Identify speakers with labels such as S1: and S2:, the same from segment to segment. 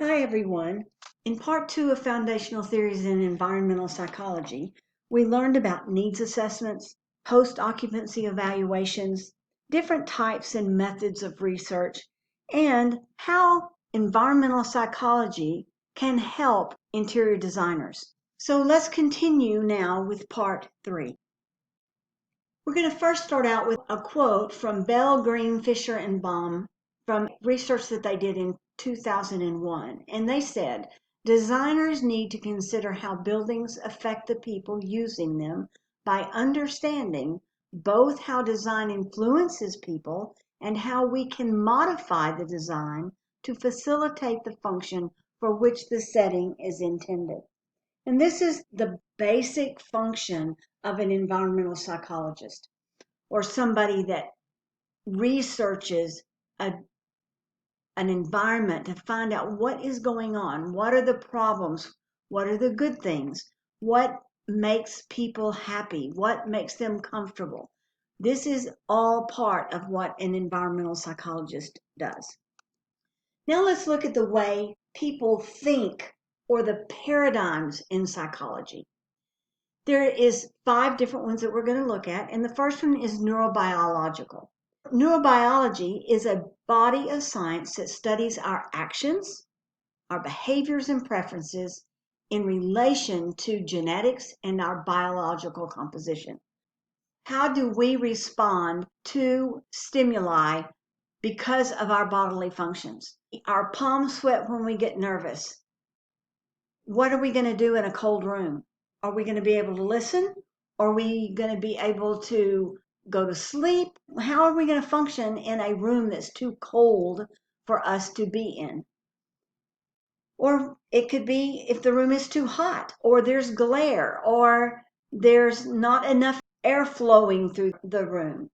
S1: Hi everyone. In part 2 of Foundational Theories in Environmental Psychology, we learned about needs assessments, post-occupancy evaluations, different types and methods of research, and how environmental psychology can help interior designers. So let's continue now with part 3. We're going to first start out with a quote from Bell, Green, Fisher, and Baum from research that they did in 2001. And they said, designers need to consider how buildings affect the people using them by understanding both how design influences people and how we can modify the design to facilitate the function for which the setting is intended. And this is the basic function of an environmental psychologist or somebody that researches an environment to find out what is going on, what are the problems, what are the good things, what makes people happy, what makes them comfortable. This is all part of what an environmental psychologist does. Now let's look at the way people think or the paradigms in psychology. There is 5 different ones that we're going to look at, and the first one is neurobiological. Neurobiology is a body of science that studies our actions, our behaviors and preferences in relation to genetics and our biological composition. How do we respond to stimuli because of our bodily functions? Our palms sweat when we get nervous. What are we going to do in a cold room? Are we going to be able to listen? Are we going to be able to go to sleep? How are we going to function in a room that's too cold for us to be in? Or it could be if the room is too hot, or there's glare, or there's not enough air flowing through the room.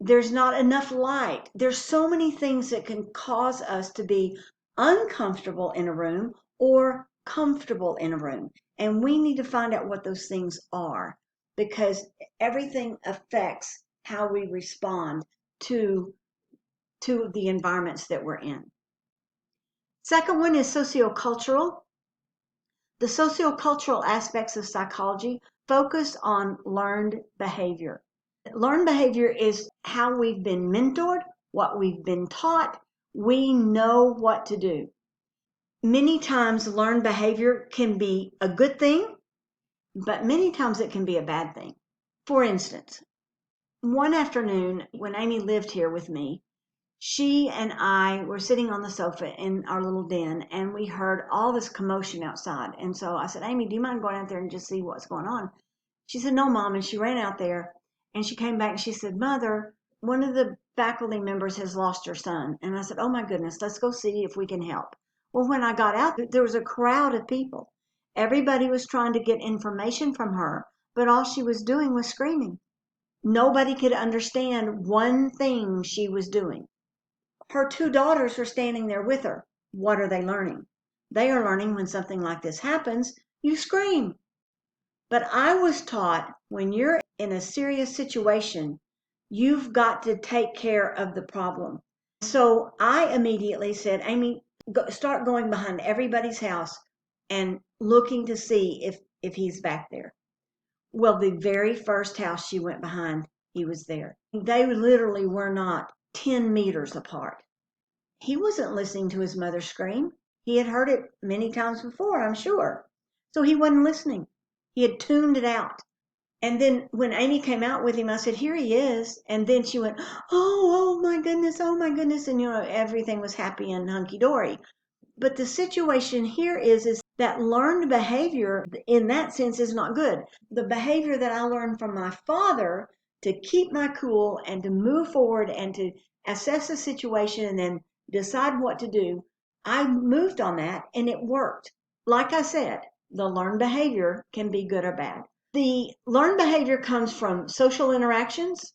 S1: There's not enough light. There's so many things that can cause us to be uncomfortable in a room or comfortable in a room. And we need to find out what those things are, because everything affects how we respond to the environments that we're in. Second one is sociocultural. The sociocultural aspects of psychology focus on learned behavior. Learned behavior is how we've been mentored, what we've been taught. We know what to do. Many times learned behavior can be a good thing, but many times it can be a bad thing. For instance, one afternoon when Amy lived here with me, she and I were sitting on the sofa in our little den, and we heard all this commotion outside. And so I said, Amy, do you mind going out there and just see what's going on? She said, no, Mom. And she ran out there, and she came back and she said, Mother, one of the faculty members has lost her son. And I said, oh my goodness, let's go see if we can help. Well, when I got out, there was a crowd of people. Everybody was trying to get information from her, but all she was doing was screaming. Nobody could understand one thing she was doing. Her 2 daughters were standing there with her. What are they learning? They are learning when something like this happens, you scream. But I was taught when you're in a serious situation, you've got to take care of the problem. So I immediately said, Amy, start going behind everybody's house and looking to see if he's back there. Well, the very first house she went behind, he was there. They literally were not 10 meters apart. He wasn't listening to his mother scream. He had heard it many times before, I'm sure. So he wasn't listening. He had tuned it out. And then when Amy came out with him, I said, here he is. And then she went, oh my goodness, oh my goodness. And, everything was happy and hunky-dory. But the situation here is that learned behavior in that sense is not good. The behavior that I learned from my father to keep my cool and to move forward and to assess the situation and then decide what to do, I moved on that and it worked. Like I said, the learned behavior can be good or bad. The learned behavior comes from social interactions,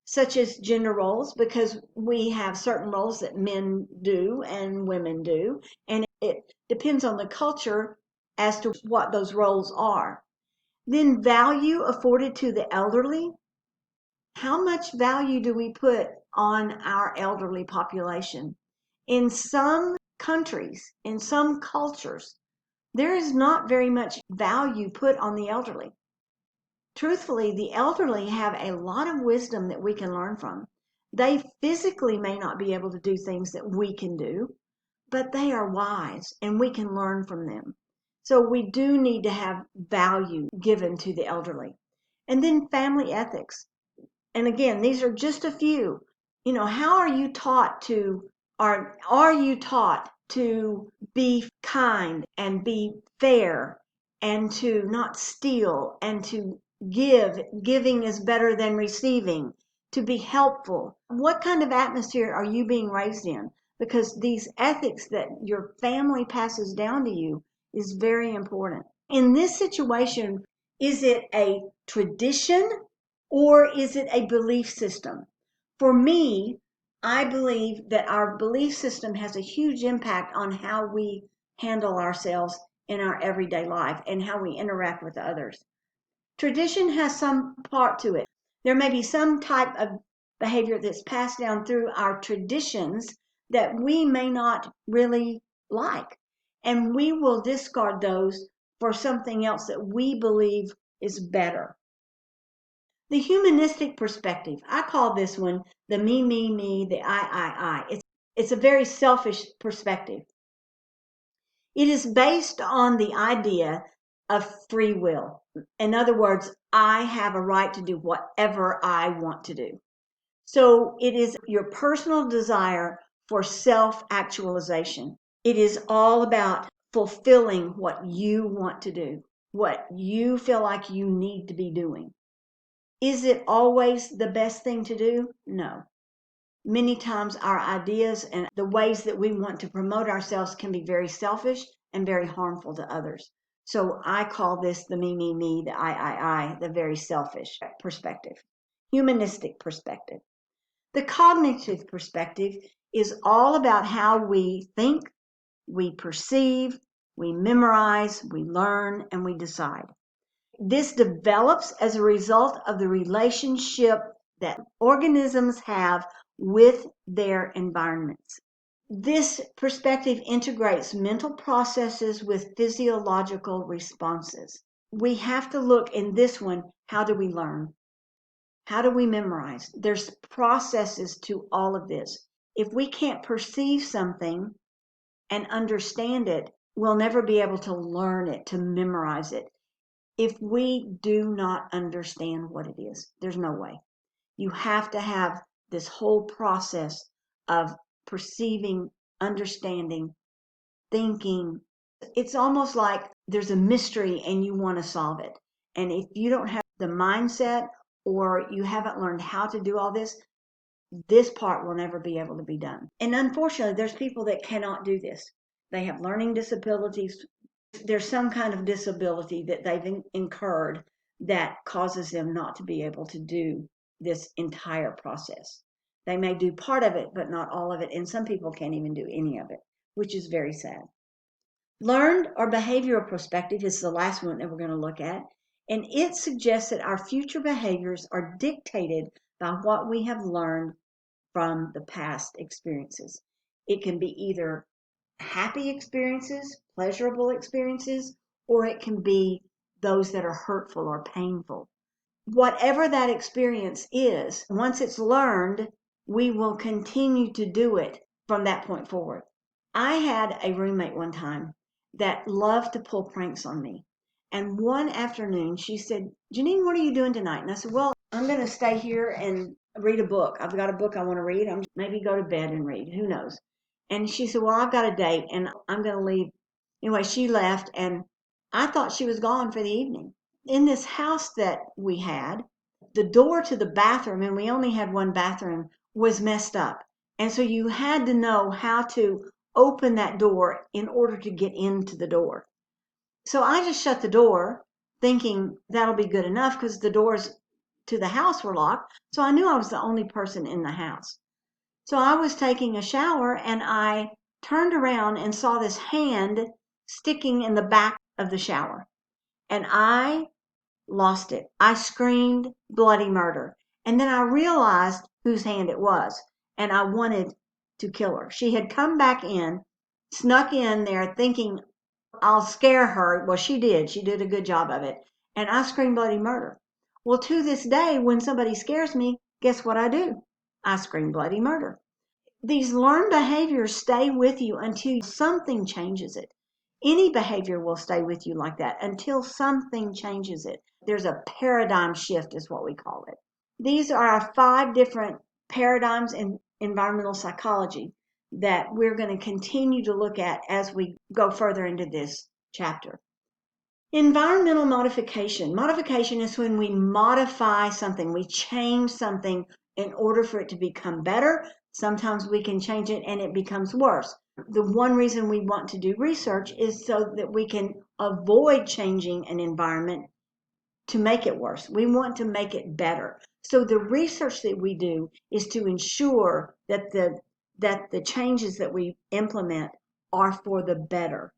S1: such as gender roles, because we have certain roles that men do and women do, and it depends on the culture as to what those roles are. Then value afforded to the elderly. How much value do we put on our elderly population? In some countries, in some cultures, there is not very much value put on the elderly. Truthfully, the elderly have a lot of wisdom that we can learn from. They physically may not be able to do things that we can do, but they are wise and we can learn from them. So we do need to have value given to the elderly. And then family ethics. And again, these are just a few. How are you taught to, are you taught to be kind and be fair and to not steal and to give? Giving is better than receiving, to be helpful. What kind of atmosphere are you being raised in? Because these ethics that your family passes down to you is very important. In this situation, is it a tradition or is it a belief system? For me, I believe that our belief system has a huge impact on how we handle ourselves in our everyday life and how we interact with others. Tradition has some part to it. There may be some type of behavior that's passed down through our traditions that we may not really like, and we will discard those for something else that we believe is better. The humanistic perspective, I call this one the me, the I. It's a very selfish perspective. It is based on the idea of free will. In other words, I have a right to do whatever I want to do. So it is your personal desire for self-actualization. It is all about fulfilling what you want to do, what you feel like you need to be doing. Is it always the best thing to do? No. Many times our ideas and the ways that we want to promote ourselves can be very selfish and very harmful to others. So I call this the me, the I, the very selfish perspective. Humanistic perspective. The cognitive perspective is all about how we think, we perceive, we memorize, we learn, and we decide. This develops as a result of the relationship that organisms have with their environments. This perspective integrates mental processes with physiological responses. We have to look in this one, how do we learn? How do we memorize? There's processes to all of this. If we can't perceive something and understand it, we'll never be able to learn it, to memorize it. If we do not understand what it is, there's no way. You have to have this whole process of perceiving, understanding, thinking. It's almost like there's a mystery and you want to solve it. And if you don't have the mindset or you haven't learned how to do all this part will never be able to be done. And unfortunately, there's people that cannot do this. They have learning disabilities. There's some kind of disability that they've incurred that causes them not to be able to do this entire process. They may do part of it, but not all of it. And some people can't even do any of it, which is very sad. Learned or behavioral perspective is the last one that we're going to look at. And it suggests that our future behaviors are dictated by what we have learned from the past experiences. It can be either happy experiences, pleasurable experiences, or it can be those that are hurtful or painful. Whatever that experience is, once it's learned, we will continue to do it from that point forward. I had a roommate one time that loved to pull pranks on me. And one afternoon she said, Janine, what are you doing tonight? And I said, well, I'm going to stay here and read a book. I've got a book I want to read. I'm maybe go to bed and read. Who knows? And she said, well, I've got a date and I'm going to leave. Anyway, she left and I thought she was gone for the evening. In this house that we had, the door to the bathroom, and we only had one bathroom, was messed up. And so you had to know how to open that door in order to get into the door. So I just shut the door thinking that'll be good enough because the doors to the house were locked. So I knew I was the only person in the house. So I was taking a shower and I turned around and saw this hand sticking in the back of the shower. And I lost it. I screamed bloody murder. And then I realized whose hand it was. And I wanted to kill her. She had come back in snuck in there thinking I'll scare her. Well, she did. She did a good job of it. And I scream bloody murder. Well, to this day, when somebody scares me, guess what I do? I scream bloody murder. These learned behaviors stay with you until something changes it. Any behavior will stay with you like that until something changes it. There's a paradigm shift, is what we call it. These are our 5 different paradigms in environmental psychology that we're going to continue to look at as we go further into this chapter. Environmental modification. Modification is when we modify something, we change something in order for it to become better. Sometimes we can change it and it becomes worse. The one reason we want to do research is so that we can avoid changing an environment to make it worse. We want to make it better. So the research that we do is to ensure that the changes that we implement are for the better.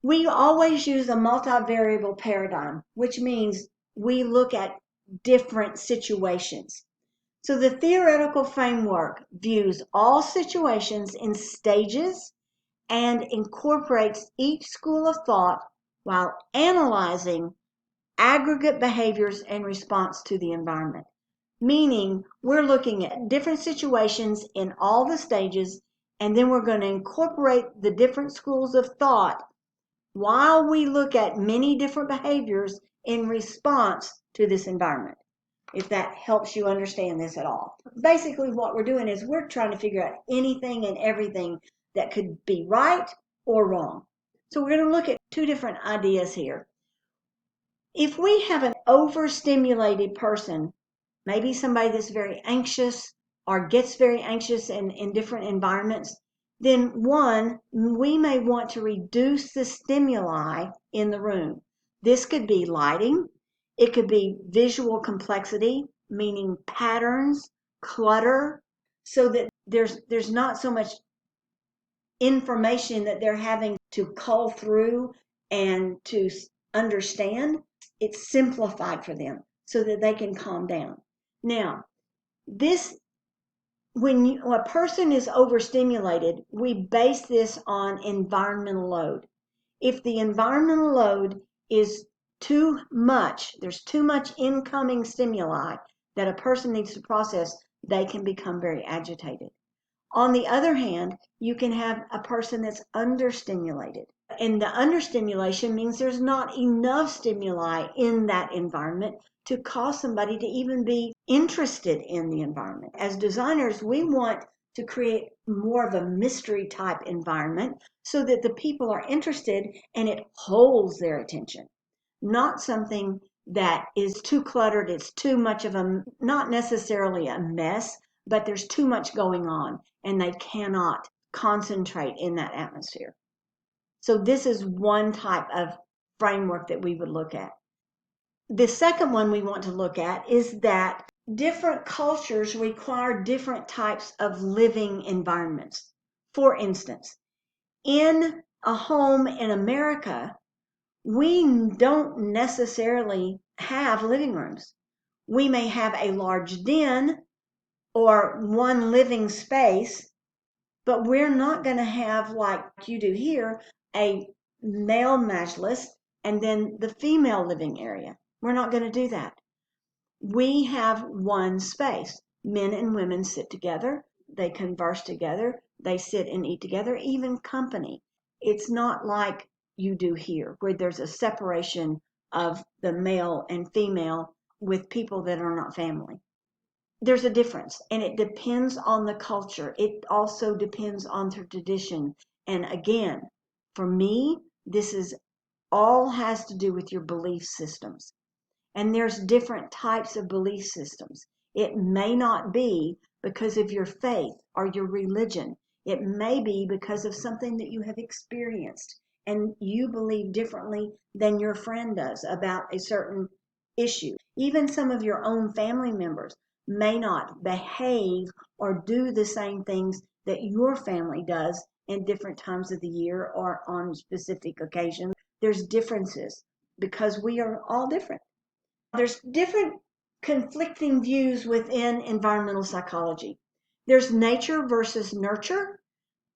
S1: We always use a multivariable paradigm, which means we look at different situations. So the theoretical framework views all situations in stages and incorporates each school of thought while analyzing aggregate behaviors in response to the environment. Meaning, we're looking at different situations in all the stages, and then we're going to incorporate the different schools of thought while we look at many different behaviors in response to this environment, if that helps you understand this at all. Basically, what we're doing is we're trying to figure out anything and everything that could be right or wrong. So we're going to look at 2 different ideas here. If we have an overstimulated person, maybe somebody that's very anxious or gets very anxious in different environments, then one, we may want to reduce the stimuli in the room. This could be lighting. It could be visual complexity, meaning patterns, clutter, so that there's not so much information that they're having to cull through and to understand. It's simplified for them so that they can calm down. Now, when a person is overstimulated, we base this on environmental load. If the environmental load is too much, there's too much incoming stimuli that a person needs to process, they can become very agitated. On the other hand, you can have a person that's understimulated. And the understimulation means there's not enough stimuli in that environment to cause somebody to even be interested in the environment. As designers, we want to create more of a mystery type environment so that the people are interested and it holds their attention. Not something that is too cluttered, it's too much of not necessarily a mess, but there's too much going on and they cannot concentrate in that atmosphere. So this is one type of framework that we would look at. The second one we want to look at is that different cultures require different types of living environments. For instance, in a home in America, we don't necessarily have living rooms. We may have a large den or one living space, but we're not going to have, like you do here, a male majlis and then the female living area. We're not going to do that. We have one space. Men and women sit together, they converse together, they sit and eat together, even company. It's not like you do here, where there's a separation of the male and female with people that are not family. There's a difference, and it depends on the culture. It also depends on the tradition. And again, for me, this is all has to do with your belief systems. And there's different types of belief systems. It may not be because of your faith or your religion. It may be because of something that you have experienced and you believe differently than your friend does about a certain issue. Even some of your own family members may not behave or do the same things that your family does in different times of the year or on specific occasions. There's differences because we are all different. There's different conflicting views within environmental psychology. There's nature versus nurture.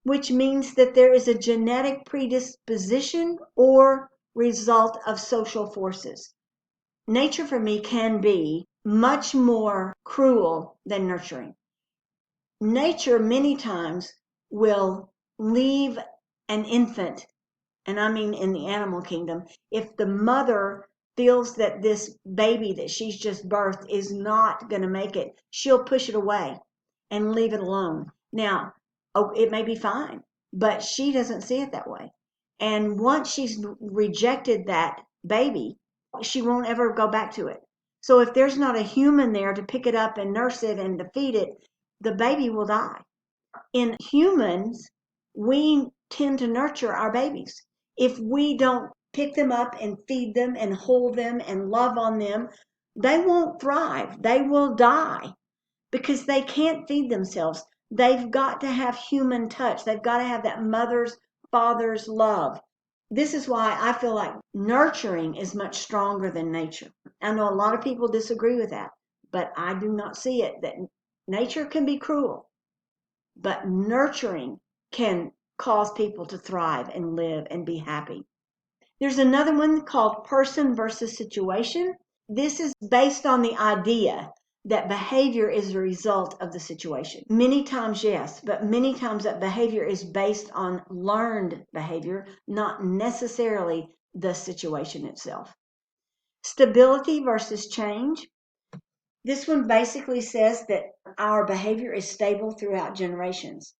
S1: which means that there is a genetic predisposition or result of social forces. Nature for me can be much more cruel than nurturing. Nature many times will leave an infant, and I mean in the animal kingdom, if the mother feels that this baby that she's just birthed is not going to make it, she'll push it away and leave it alone. Now, it may be fine, but she doesn't see it that way. And once she's rejected that baby, she won't ever go back to it. So if there's not a human there to pick it up and nurse it and to feed it, the baby will die. In humans, we tend to nurture our babies. If we don't pick them up and feed them and hold them and love on them, they won't thrive. They will die because they can't feed themselves. They've got to have human touch. They've got to have that mother's, father's love. This is why I feel like nurturing is much stronger than nature. I know a lot of people disagree with that, but I do not see it that nature can be cruel, but nurturing can cause people to thrive and live and be happy. There's another one called person versus situation. This is based on the idea that behavior is a result of the situation. Many times, yes, but many times that behavior is based on learned behavior, not necessarily the situation itself. Stability versus change. This one basically says that our behavior is stable throughout generations.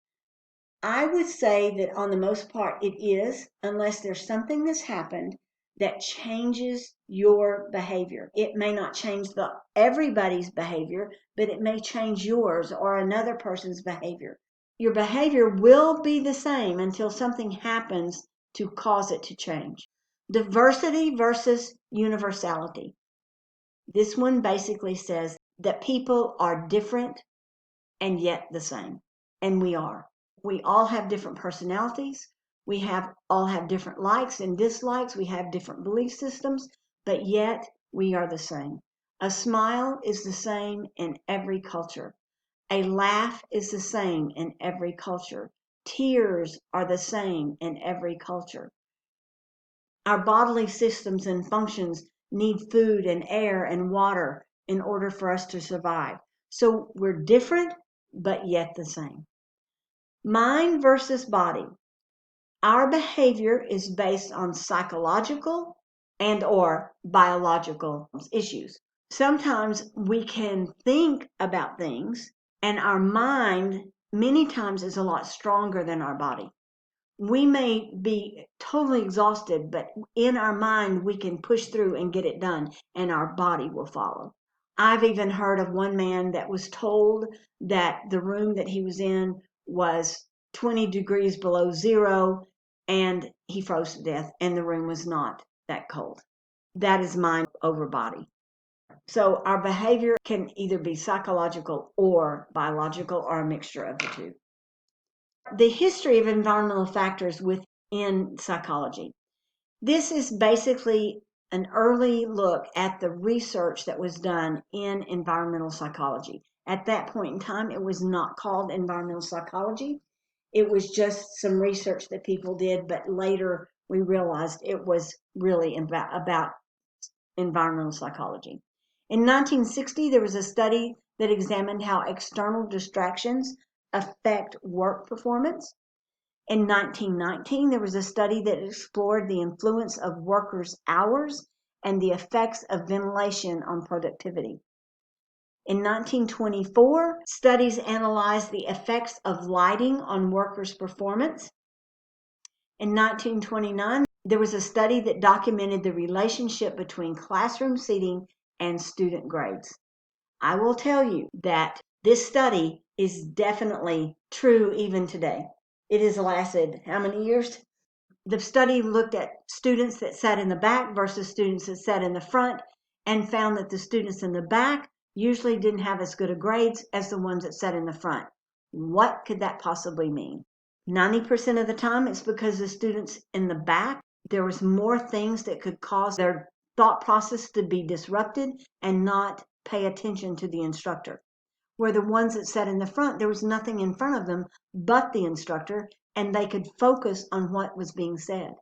S1: I would say that on the most part it is, unless there's something that's happened that changes your behavior. It may not change everybody's behavior, but it may change yours or another person's behavior. Your behavior will be the same until something happens to cause it to change. Diversity versus universality. This one basically says that people are different and yet the same, and we are. We all have different personalities. We all have different likes and dislikes. We have different belief systems, but yet we are the same. A smile is the same in every culture. A laugh is the same in every culture. Tears are the same in every culture. Our bodily systems and functions need food and air and water in order for us to survive. So we're different, but yet the same. Mind versus body. Our behavior is based on psychological and or biological issues. Sometimes we can think about things and our mind many times is a lot stronger than our body. We may be totally exhausted, but in our mind we can push through and get it done and our body will follow. I've even heard of one man that was told that the room that he was in was 20 degrees below zero and he froze to death and the room was not that cold. That is mind over body. So our behavior can either be psychological or biological or a mixture of the two. The history of environmental factors within psychology. This is basically an early look at the research that was done in environmental psychology. At that point in time, it was not called environmental psychology. It was just some research that people did, but later we realized it was really about environmental psychology. In 1960, there was a study that examined how external distractions affect work performance. In 1919, there was a study that explored the influence of workers' hours and the effects of ventilation on productivity. In 1924, studies analyzed the effects of lighting on workers' performance. In 1929, there was a study that documented the relationship between classroom seating and student grades. I will tell you that this study is definitely true even today. It has lasted how many years? The study looked at students that sat in the back versus students that sat in the front and found that the students in the back usually didn't have as good a grades as the ones that sat in the front. What could that possibly mean? 90% of the time it's because the students in the back, there was more things that could cause their thought process to be disrupted and not pay attention to the instructor. Where the ones that sat in the front, there was nothing in front of them but the instructor, and they could focus on what was being said.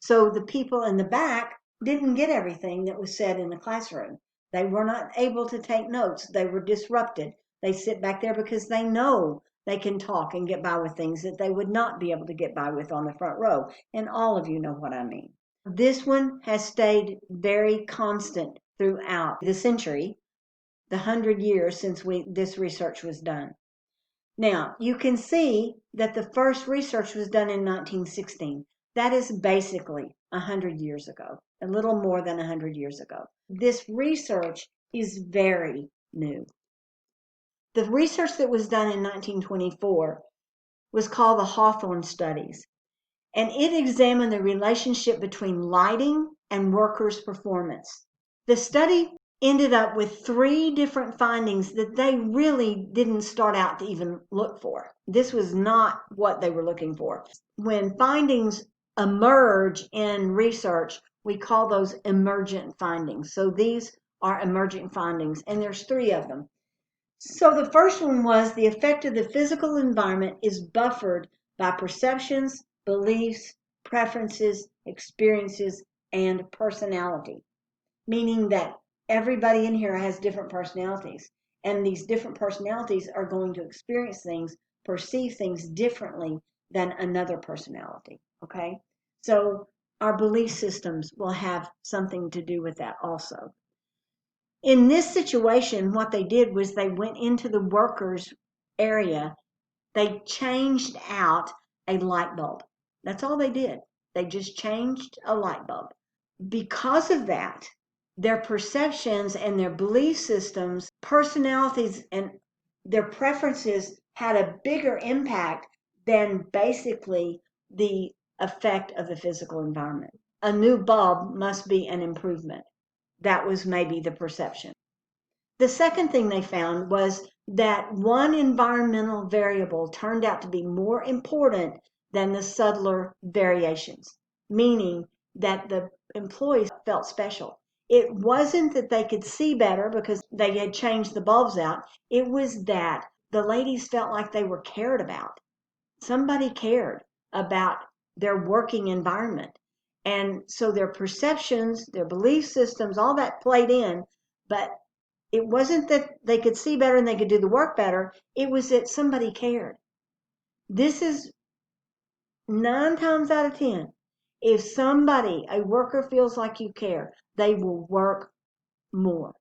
S1: So the people in the back didn't get everything that was said in the classroom. They were not able to take notes. They were disrupted. They sit back there because they know they can talk and get by with things that they would not be able to get by with on the front row. And all of you know what I mean. This one has stayed very constant throughout the century, the 100 years since this research was done. Now, you can see that the first research was done in 1916. That is basically 100 years ago, a little more than 100 years ago. This research is very new. The research that was done in 1924 was called the Hawthorne Studies, and it examined the relationship between lighting and workers' performance. The study ended up with 3 different findings that they really didn't start out to even look for. This was not what they were looking for. When findings emerge in research, we call those emergent findings. So these are emergent findings, and there's 3 of them. So the first one was the effect of the physical environment is buffered by perceptions, beliefs, preferences, experiences, and personality, meaning that everybody in here has different personalities, and these different personalities are going to experience things, perceive things differently than another personality, okay? So our belief systems will have something to do with that also. In this situation, what they did was they went into the workers' area. They changed out a light bulb. That's all they did. They just changed a light bulb. Because of that, their perceptions and their belief systems, personalities, and their preferences had a bigger impact than basically the effect of the physical environment. A new bulb must be an improvement. That was maybe the perception. The second thing they found was that one environmental variable turned out to be more important than the subtler variations, meaning that the employees felt special. It wasn't that they could see better because they had changed the bulbs out. It was that the ladies felt like they were cared about. Somebody cared about their working environment. And so their perceptions, their belief systems, all that played in, but it wasn't that they could see better and they could do the work better. It was that somebody cared. This is 9 times out of 10. If somebody, a worker, feels like you care, they will work more.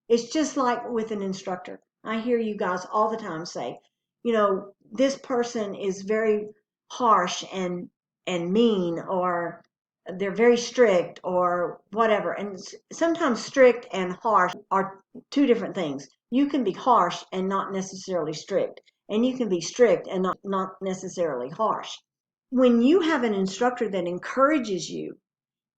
S1: It's just like with an instructor. I hear you guys all the time say, this person is very harsh and mean, or they're very strict or whatever. And sometimes strict and harsh are 2 different things. You can be harsh and not necessarily strict, and you can be strict and not necessarily harsh. When you have an instructor that encourages you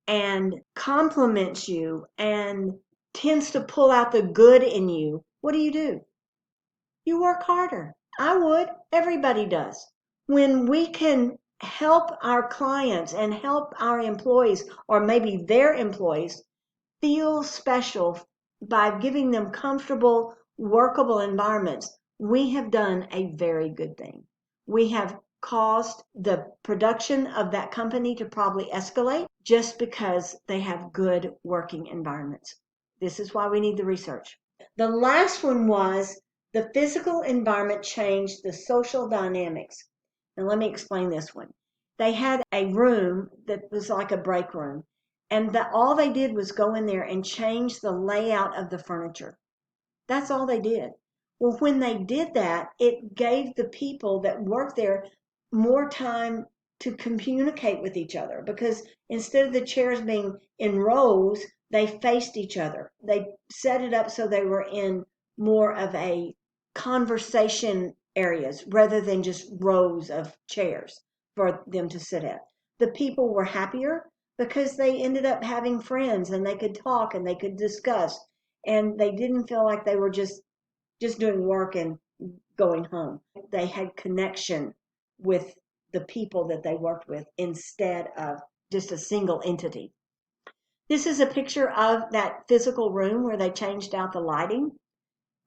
S1: and compliments you and tends to pull out the good in you, what do? You work harder. I would. Everybody does. When we can help our clients and help our employees, or maybe their employees, feel special by giving them comfortable, workable environments, we have done a very good thing. We have caused the production of that company to probably escalate just because they have good working environments. This is why we need the research. The last one was the physical environment changed the social dynamics. And let me explain this one. They had a room that was like a break room, and all they did was go in there and change the layout of the furniture. That's all they did. Well, when they did that, it gave the people that worked there more time to communicate with each other, because instead of the chairs being in rows, they faced each other. They set it up so they were in more of a conversation areas rather than just rows of chairs for them to sit at. The people were happier because they ended up having friends and they could talk and they could discuss, and they didn't feel like they were just doing work and going home. They had connection with the people that they worked with instead of just a single entity. This is a picture of that physical room where they changed out the lighting,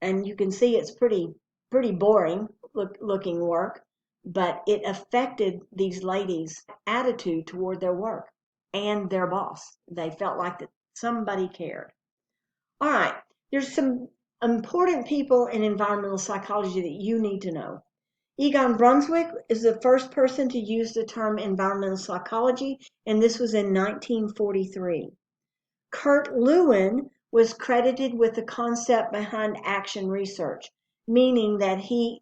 S1: and you can see it's pretty boring looking work, but it affected these ladies' attitude toward their work and their boss. They felt like that somebody cared. All right, there's some important people in environmental psychology that you need to know. Egon Brunswick is the first person to use the term environmental psychology, and this was in 1943. Kurt Lewin was credited with the concept behind action research, meaning that he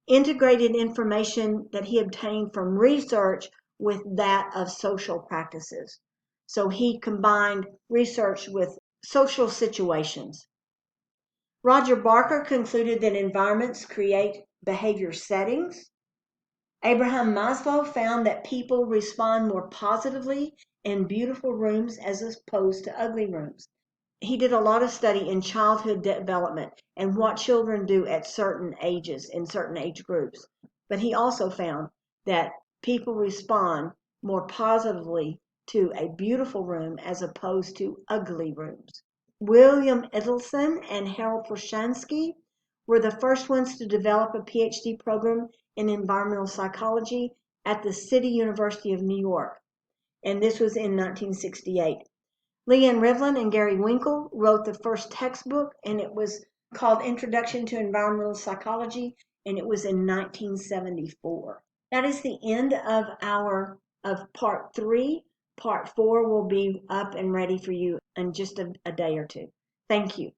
S1: integrated information that he obtained from research with that of social practices. So he combined research with social situations. Roger Barker concluded that environments create behavior settings. Abraham Maslow found that people respond more positively in beautiful rooms as opposed to ugly rooms. He did a lot of study in childhood development and what children do at certain ages in certain age groups. But he also found that people respond more positively to a beautiful room as opposed to ugly rooms. William Edelson and Harold Proshansky were the first ones to develop a PhD program in environmental psychology at the City University of New York, and this was in 1968. Leanne Rivlin and Gary Winkle wrote the first textbook, and it was called Introduction to Environmental Psychology, and it was in 1974. That is the end of part 3. Part 4 will be up and ready for you in just a day or two. Thank you.